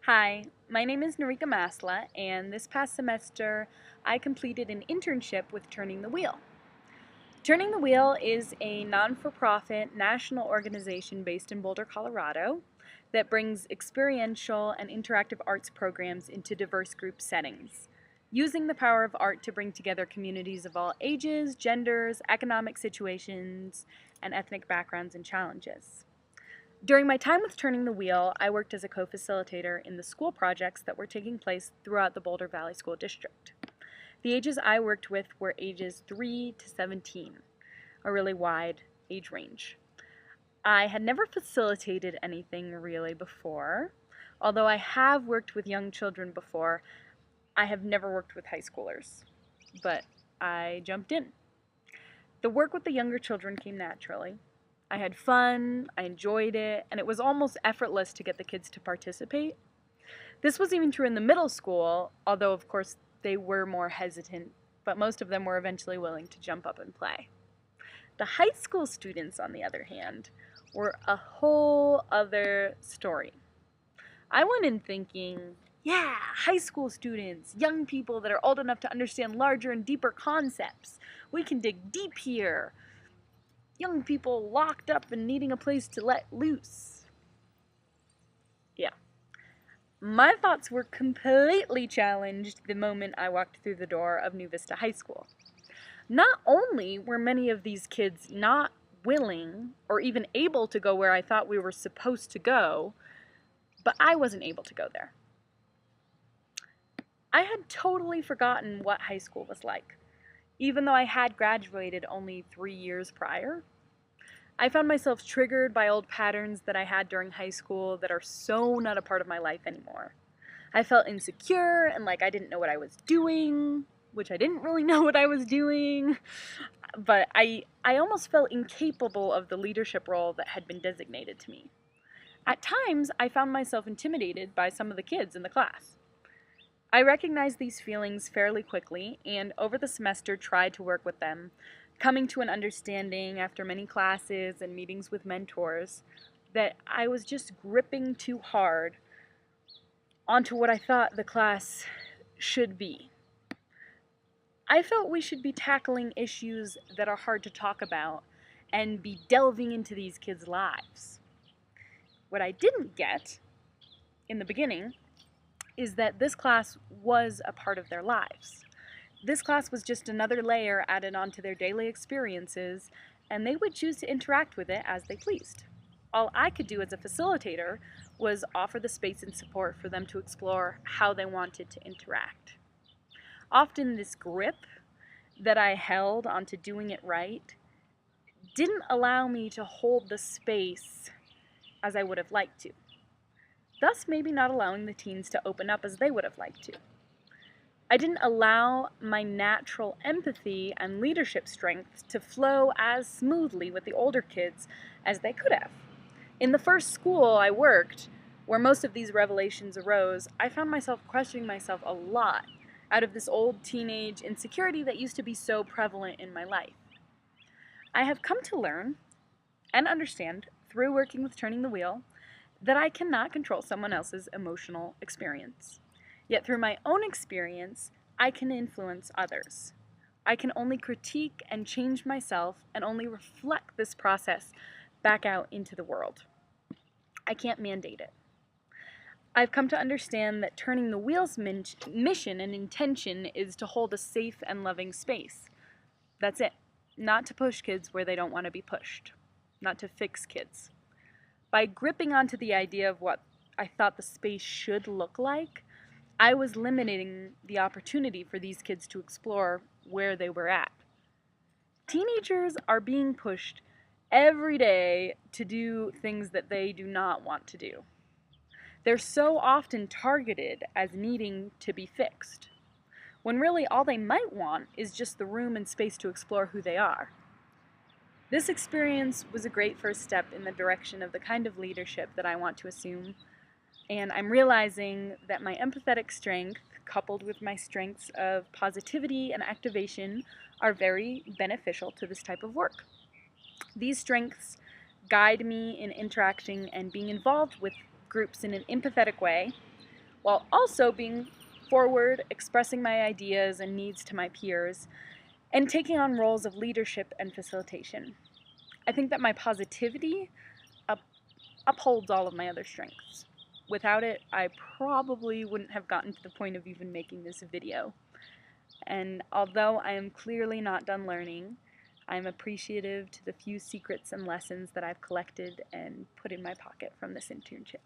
Hi, my name is Naropa Masla, and this past semester I completed an internship with Turning the Wheel. Turning the Wheel is a non-for-profit national organization based in Boulder, Colorado that brings experiential and interactive arts programs into diverse group settings, using the power of art to bring together communities of all ages, genders, economic situations, and ethnic backgrounds and challenges. During my time with Turning the Wheel, I worked as a co-facilitator in the school projects that were taking place throughout the Boulder Valley School District. The ages I worked with were ages 3 to 17, a really wide age range. I had never facilitated anything really before. Although I have worked with young children before, I have never worked with high schoolers, but I jumped in. The work with the younger children came naturally. I had fun, I enjoyed it, and it was almost effortless to get the kids to participate. This was even true in the middle school, although of course they were more hesitant, but most of them were eventually willing to jump up and play. The high school students, on the other hand, were a whole other story. I went in thinking, yeah, high school students, young people that are old enough to understand larger and deeper concepts. We can dig deep here. Young people locked up and needing a place to let loose. Yeah. My thoughts were completely challenged the moment I walked through the door of New Vista High School. Not only were many of these kids not willing or even able to go where I thought we were supposed to go, but I wasn't able to go there. I had totally forgotten what high school was like, even though I had graduated only 3 years prior. I found myself triggered by old patterns that I had during high school that are so not a part of my life anymore. I felt insecure and like I didn't know what I was doing, which I didn't really know what I was doing, but I almost felt incapable of the leadership role that had been designated to me. At times, I found myself intimidated by some of the kids in the class. I recognized these feelings fairly quickly and over the semester tried to work with them, coming to an understanding after many classes and meetings with mentors that I was just gripping too hard onto what I thought the class should be. I felt we should be tackling issues that are hard to talk about and be delving into these kids' lives. What I didn't get in the beginning is that this class was a part of their lives. This class was just another layer added onto their daily experiences, and they would choose to interact with it as they pleased. All I could do as a facilitator was offer the space and support for them to explore how they wanted to interact. Often this grip that I held onto doing it right didn't allow me to hold the space as I would have liked to, thus maybe not allowing the teens to open up as they would have liked to. I didn't allow my natural empathy and leadership strengths to flow as smoothly with the older kids as they could have. In the first school I worked, where most of these revelations arose, I found myself questioning myself a lot out of this old teenage insecurity that used to be so prevalent in my life. I have come to learn and understand through working with Turning the Wheel that I cannot control someone else's emotional experience. Yet through my own experience, I can influence others. I can only critique and change myself and only reflect this process back out into the world. I can't mandate it. I've come to understand that Turning the Wheel's mission and intention is to hold a safe and loving space. That's it. Not to push kids where they don't want to be pushed. Not to fix kids. By gripping onto the idea of what I thought the space should look like, I was limiting the opportunity for these kids to explore where they were at. Teenagers are being pushed every day to do things that they do not want to do. They're so often targeted as needing to be fixed, when really all they might want is just the room and space to explore who they are. This experience was a great first step in the direction of the kind of leadership that I want to assume, and I'm realizing that my empathetic strength, coupled with my strengths of positivity and activation, are very beneficial to this type of work. These strengths guide me in interacting and being involved with groups in an empathetic way, while also being forward, expressing my ideas and needs to my peers, and taking on roles of leadership and facilitation. I think that my positivity upholds all of my other strengths. Without it, I probably wouldn't have gotten to the point of even making this video. And although I am clearly not done learning, I am appreciative to the few secrets and lessons that I've collected and put in my pocket from this internship.